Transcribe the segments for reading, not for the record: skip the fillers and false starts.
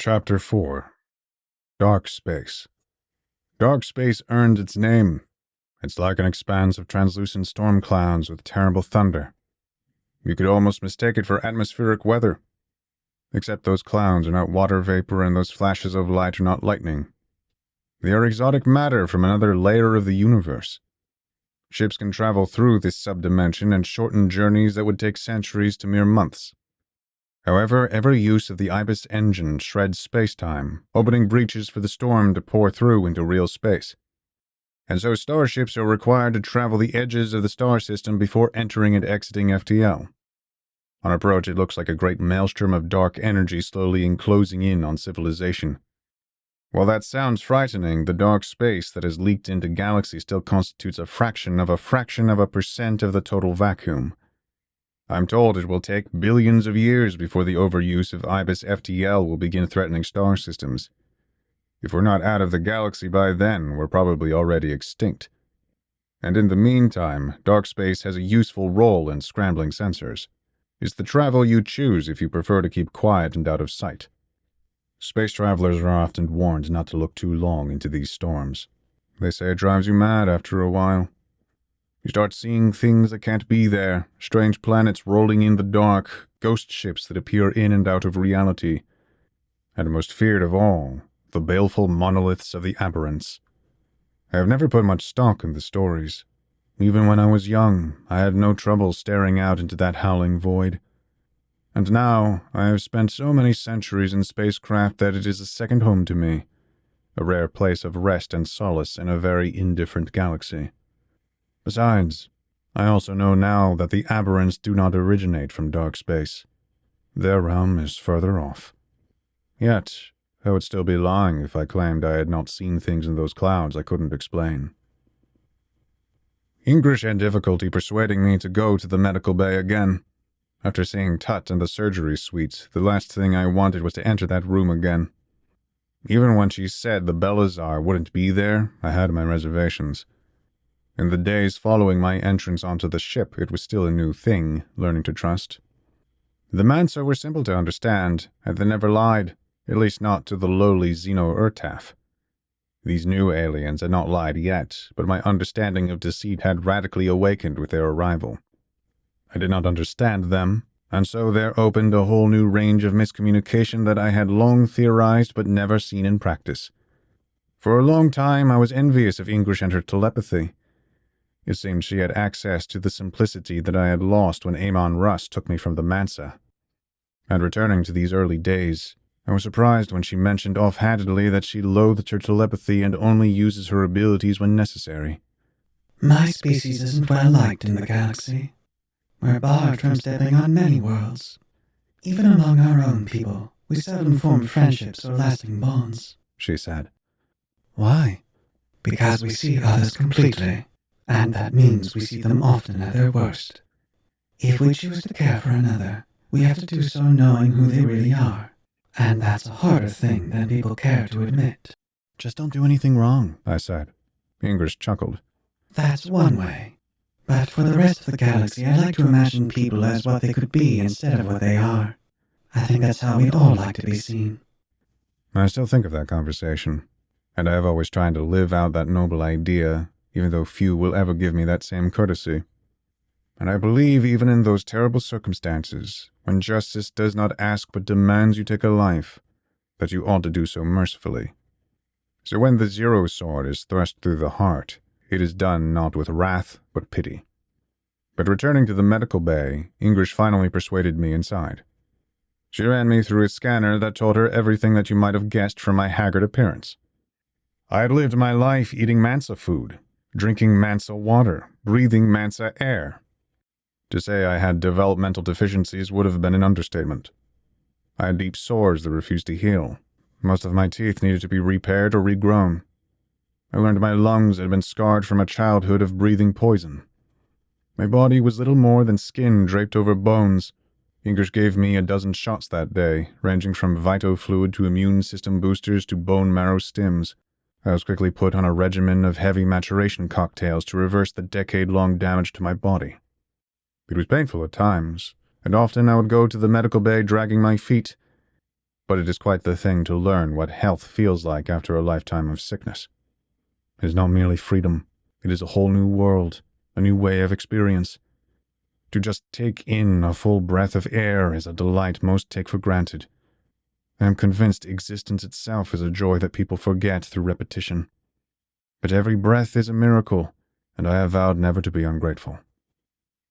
Chapter 4. Dark Space. Dark space earned its name. It's like an expanse of translucent storm clouds with terrible thunder. You could almost mistake it for atmospheric weather. Except those clouds are not water vapor and those flashes of light are not lightning. They are exotic matter from another layer of the universe. Ships can travel through this subdimension and shorten journeys that would take centuries to mere months. However, every use of the Ibis engine shreds space-time, opening breaches for the storm to pour through into real space. And so starships are required to travel the edges of the star system before entering and exiting FTL. On approach, it looks like a great maelstrom of dark energy slowly enclosing in on civilization. While that sounds frightening, the dark space that has leaked into galaxy still constitutes a fraction of a percent of the total vacuum. I'm told it will take billions of years before the overuse of Ibis FTL will begin threatening star systems. If we're not out of the galaxy by then, we're probably already extinct. And in the meantime, dark space has a useful role in scrambling sensors. It's the travel you choose if you prefer to keep quiet and out of sight. Space travelers are often warned not to look too long into these storms. They say it drives you mad after a while. You start seeing things that can't be there, strange planets rolling in the dark, ghost ships that appear in and out of reality. And most feared of all, the baleful monoliths of the aberrants. I have never put much stock in the stories. Even when I was young, I had no trouble staring out into that howling void. And now, I have spent so many centuries in spacecraft that it is a second home to me, a rare place of rest and solace in a very indifferent galaxy. Besides, I also know now that the aberrants do not originate from dark space. Their realm is further off. Yet, I would still be lying if I claimed I had not seen things in those clouds I couldn't explain. English had difficulty persuading me to go to the medical bay again. After seeing Tut and the surgery suite, the last thing I wanted was to enter that room again. Even when she said the Belazar wouldn't be there, I had my reservations. In the days following my entrance onto the ship, it was still a new thing, learning to trust. The Mansa were simple to understand, and they never lied, at least not to the lowly Xeno-Urtaf. These new aliens had not lied yet, but my understanding of deceit had radically awakened with their arrival. I did not understand them, and so there opened a whole new range of miscommunication that I had long theorized but never seen in practice. For a long time I was envious of English and her telepathy. It seemed she had access to the simplicity that I had lost when Amon Russ took me from the Mansa. And returning to these early days, I was surprised when she mentioned offhandedly that she loathed her telepathy and only uses her abilities when necessary. My species isn't well liked in the galaxy. We're barred from stepping on many worlds. Even among our own people, we seldom form friendships or lasting bonds, she said. Why? Because we see others completely, and that means we see them often at their worst. If we choose to care for another, we have to do so knowing who they really are, and that's a harder thing than people care to admit. Just don't do anything wrong, I said. English chuckled. That's one way. But for the rest of the galaxy, I like to imagine people as what they could be instead of what they are. I think that's how we'd all like to be seen. I still think of that conversation, and I have always tried to live out that noble idea, even though few will ever give me that same courtesy. And I believe even in those terrible circumstances, when justice does not ask but demands you take a life, that you ought to do so mercifully. So when the Zero Sword is thrust through the heart, it is done not with wrath, but pity. But returning to the medical bay, English finally persuaded me inside. She ran me through a scanner that told her everything that you might have guessed from my haggard appearance. I had lived my life eating Mansa food, drinking Mansa water, breathing Mansa air. To say I had developmental deficiencies would have been an understatement. I had deep sores that refused to heal. Most of my teeth needed to be repaired or regrown. I learned my lungs had been scarred from a childhood of breathing poison. My body was little more than skin draped over bones. English gave me 12 shots that day, ranging from vito fluid to immune system boosters to bone marrow stims. I was quickly put on a regimen of heavy maturation cocktails to reverse the decade-long damage to my body. It was painful at times, and often I would go to the medical bay dragging my feet. but it is quite the thing to learn what health feels like after a lifetime of sickness. It is not merely freedom, it is a whole new world, a new way of experience. To just take in a full breath of air is a delight most take for granted. I am convinced existence itself is a joy that people forget through repetition. But every breath is a miracle, and I have vowed never to be ungrateful.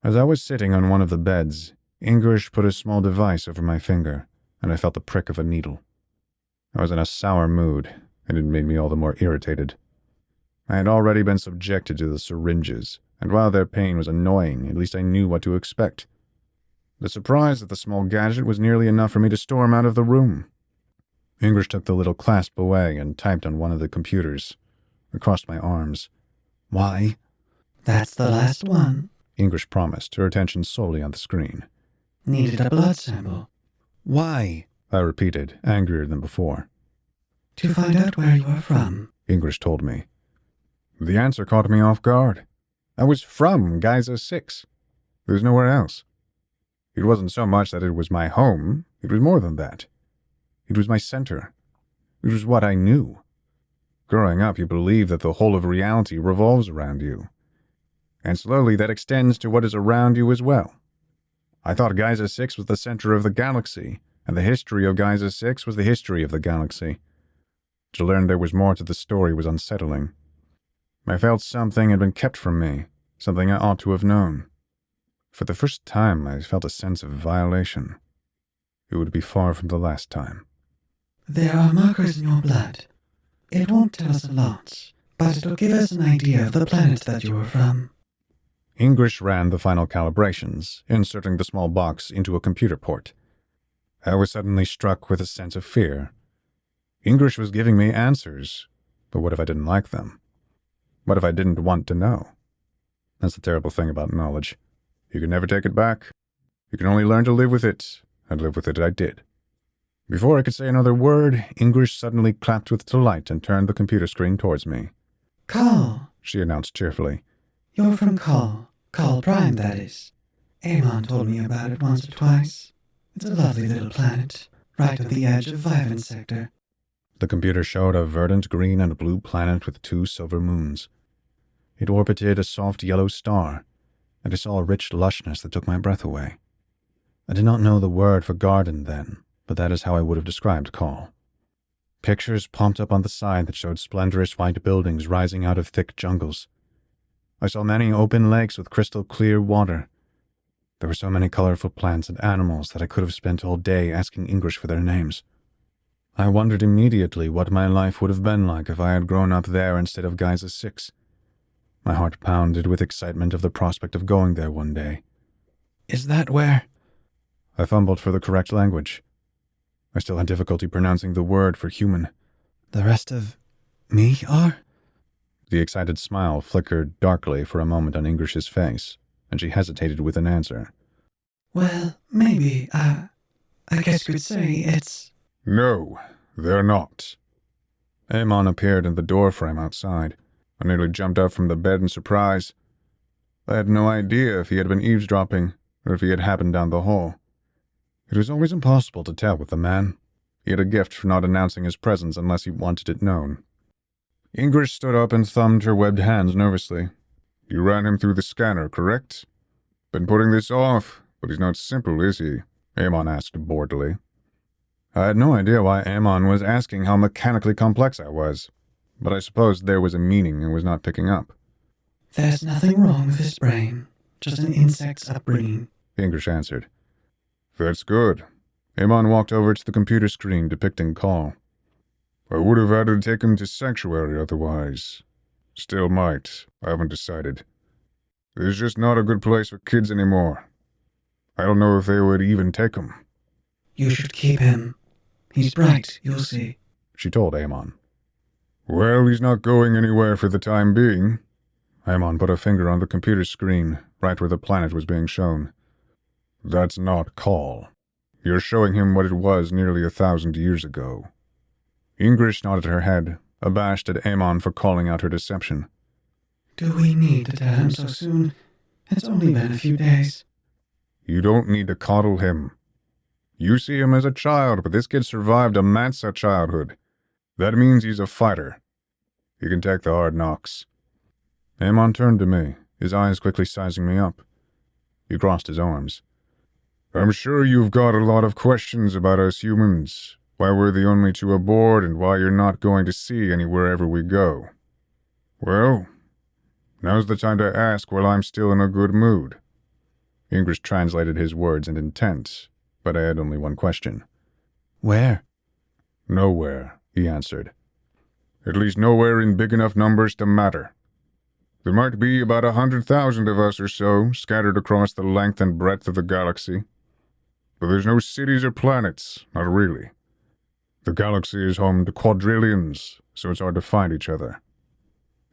As I was sitting on one of the beds, Ingrish put a small device over my finger, and I felt the prick of a needle. I was in a sour mood, and it made me all the more irritated. I had already been subjected to the syringes, and while their pain was annoying, at least I knew what to expect. The surprise at the small gadget was nearly enough for me to storm out of the room. Ingrish took the little clasp away and typed on one of the computers. I crossed my arms. Why? That's the last one. Ingrish promised, her attention solely on the screen. Needed a blood sample. Why? I repeated, angrier than before. To find out where you are from, Ingrish told me. The answer caught me off guard. I was from Giza 6. There was nowhere else. It wasn't so much that it was my home, it was more than that. It was my center. It was what I knew. Growing up, you believe that the whole of reality revolves around you. And slowly that extends to what is around you as well. I thought Giza 6 was the center of the galaxy, and the history of Giza 6 was the history of the galaxy. To learn there was more to the story was unsettling. I felt something had been kept from me, something I ought to have known. For the first time, I felt a sense of violation. It would be far from the last time. There are markers in your blood. It won't tell us a lot, but it'll give us an idea of the planet that you are from. Ingrish ran the final calibrations, inserting the small box into a computer port. I was suddenly struck with a sense of fear. Ingrish was giving me answers, but what if I didn't like them? What if I didn't want to know? That's the terrible thing about knowledge. You can never take it back. You can only learn to live with it, and live with it I did. Before I could say another word, Ingrish suddenly clapped with delight and turned the computer screen towards me. Call, She announced cheerfully. You're from Call. Call Prime, that is. Amon told me about it once or twice. It's a lovely little planet, right on the edge of Vivint sector. The computer showed a verdant green and blue planet with 2 silver moons. It orbited a soft yellow star, and I saw a rich lushness that took my breath away. I did not know the word for garden then, but that is how I would have described Call. Pictures popped up on the side that showed splendorous white buildings rising out of thick jungles. I saw many open lakes with crystal clear water. There were so many colorful plants and animals that I could have spent all day asking Ingrish for their names. I wondered immediately what my life would have been like if I had grown up there instead of Giza 6. My heart pounded with excitement of the prospect of going there one day. Is that where? I fumbled for the correct language. I still had difficulty pronouncing the word for human. The rest of me are? The excited smile flickered darkly for a moment on Ingrish's face, and she hesitated with an answer. Well, maybe, I guess you could say it's... No, they're not. Amon appeared in the doorframe outside. I nearly jumped up from the bed in surprise. I had no idea if he had been eavesdropping, or if he had happened down the hall. It was always impossible to tell with the man. He had a gift for not announcing his presence unless he wanted it known. Ingrish stood up and thumbed her webbed hands nervously. You ran him through the scanner, correct? Been putting this off, but he's not simple, is he? Amon asked boredly. I had no idea why Amon was asking how mechanically complex I was, but I supposed there was a meaning and was not picking up. There's nothing wrong with his brain, just an insect's upbringing, Ingrish answered. That's good. Amon walked over to the computer screen depicting Call. I would have had to take him to sanctuary otherwise. Still might. I haven't decided. There's just not a good place for kids anymore. I don't know if they would even take him. You should keep him. He's bright, you'll see, she told Amon. Well, he's not going anywhere for the time being. Amon put a finger on the computer screen, right where the planet was being shown. That's not Call. You're showing him what it was nearly 1,000 years ago. Ingrish nodded her head, abashed at Amon for calling out her deception. Do we need to tell him so soon? It's only been a few days. You don't need to coddle him. You see him as a child, but this kid survived a Mansa childhood. That means he's a fighter. He can take the hard knocks. Amon turned to me, his eyes quickly sizing me up. He crossed his arms. I'm sure you've got a lot of questions about us humans, why we're the only two aboard and why you're not going to sea anywherever we go. Well, now's the time to ask while I'm still in a good mood. English translated his words and intent, but I had only one question. Where? Nowhere, he answered. At least nowhere in big enough numbers to matter. There might be about 100,000 of us or so, scattered across the length and breadth of the galaxy. But there's no cities or planets, not really. The galaxy is home to quadrillions, so it's hard to find each other.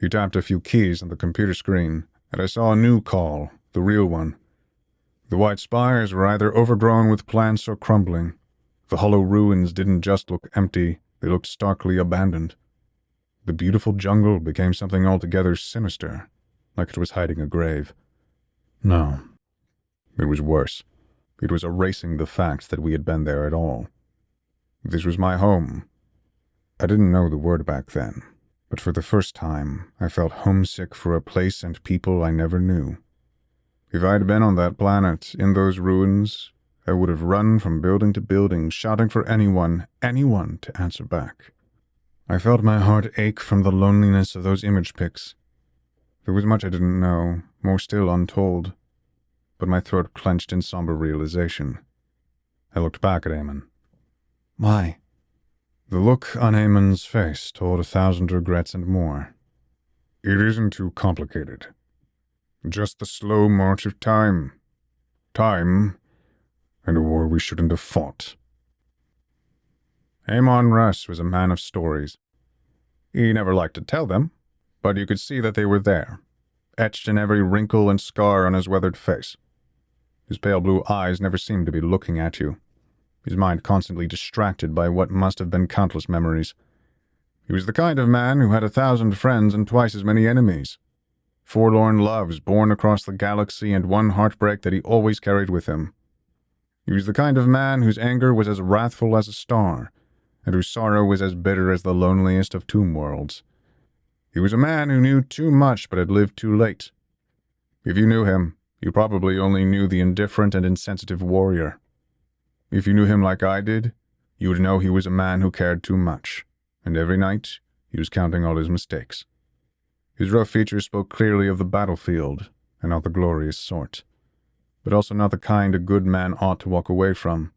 He tapped a few keys on the computer screen, and I saw a new call, the real one. The white spires were either overgrown with plants or crumbling. The hollow ruins didn't just look empty, they looked starkly abandoned. The beautiful jungle became something altogether sinister, like it was hiding a grave. No, it was worse. It was erasing the fact that we had been there at all. This was my home. I didn't know the word back then, but for the first time, I felt homesick for a place and people I never knew. If I'd been on that planet, in those ruins, I would have run from building to building, shouting for anyone to answer back. I felt my heart ache from the loneliness of those image pics. There was much I didn't know, more still untold, but my throat clenched in somber realization. I looked back at Eamon. Why? The look on Eamon's face told 1,000 regrets and more. It isn't too complicated. Just the slow march of time. Time, and a war we shouldn't have fought. Amon Russ was a man of stories. He never liked to tell them, but you could see that they were there, etched in every wrinkle and scar on his weathered face. His pale blue eyes never seemed to be looking at you, his mind constantly distracted by what must have been countless memories. He was the kind of man who had 1,000 friends and twice as many enemies, forlorn loves born across the galaxy and one heartbreak that he always carried with him. He was the kind of man whose anger was as wrathful as a star, and whose sorrow was as bitter as the loneliest of tomb worlds. He was a man who knew too much but had lived too late. If you knew him, you probably only knew the indifferent and insensitive warrior. If you knew him like I did, you would know he was a man who cared too much, and every night he was counting all his mistakes. His rough features spoke clearly of the battlefield, and not the glorious sort, but also not the kind a good man ought to walk away from.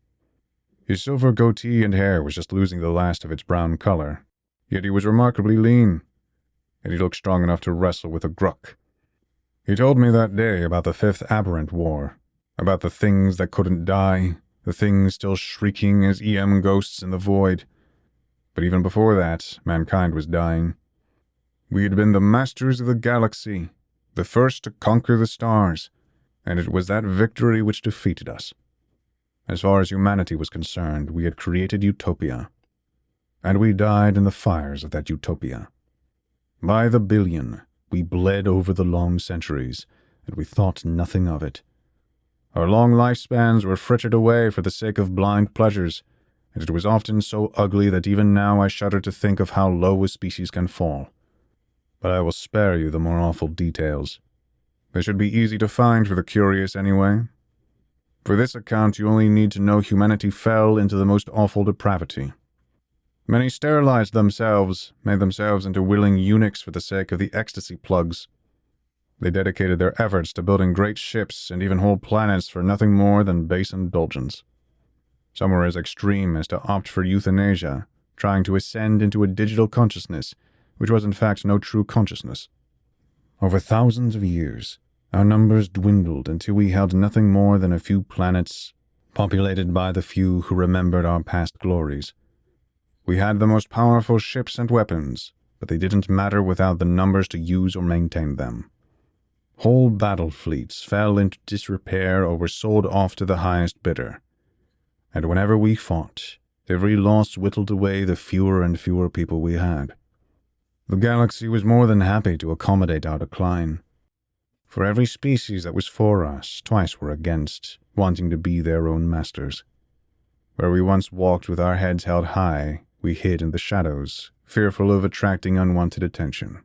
His silver goatee and hair was just losing the last of its brown color, yet he was remarkably lean, and he looked strong enough to wrestle with a Gruk. He told me that day about the Fifth Aberrant War, about the things that couldn't die, the things still shrieking as EM ghosts in the void. But even before that, mankind was dying. We had been the masters of the galaxy, the first to conquer the stars, and it was that victory which defeated us. As far as humanity was concerned, we had created utopia, and we died in the fires of that utopia. By the billion, we bled over the long centuries, and we thought nothing of it. Our long lifespans were frittered away for the sake of blind pleasures, and it was often so ugly that even now I shudder to think of how low a species can fall. But I will spare you the more awful details. They should be easy to find for the curious anyway. For this account, you only need to know humanity fell into the most awful depravity. Many sterilized themselves, made themselves into willing eunuchs for the sake of the ecstasy plugs. They dedicated their efforts to building great ships and even whole planets for nothing more than base indulgence. Some were as extreme as to opt for euthanasia, trying to ascend into a digital consciousness, which was in fact no true consciousness. Over thousands of years, our numbers dwindled until we held nothing more than a few planets, populated by the few who remembered our past glories. We had the most powerful ships and weapons, but they didn't matter without the numbers to use or maintain them. Whole battle fleets fell into disrepair or were sold off to the highest bidder. And whenever we fought, every loss whittled away the fewer and fewer people we had. The galaxy was more than happy to accommodate our decline. For every species that was for us, twice were against, wanting to be their own masters. Where we once walked with our heads held high, we hid in the shadows, fearful of attracting unwanted attention.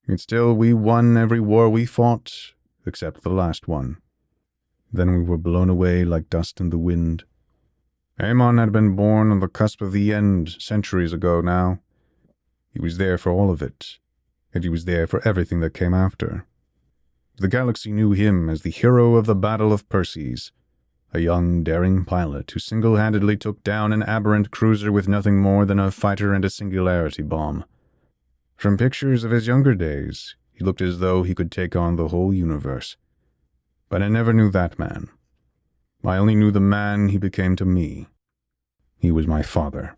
Yet still we won every war we fought, except the last one. Then we were blown away like dust in the wind. Amon had been born on the cusp of the end centuries ago now. He was there for all of it, and he was there for everything that came after. The galaxy knew him as the hero of the Battle of Perseus, a young, daring pilot who single-handedly took down an aberrant cruiser with nothing more than a fighter and a singularity bomb. From pictures of his younger days, he looked as though he could take on the whole universe. But I never knew that man. I only knew the man he became to me. He was my father.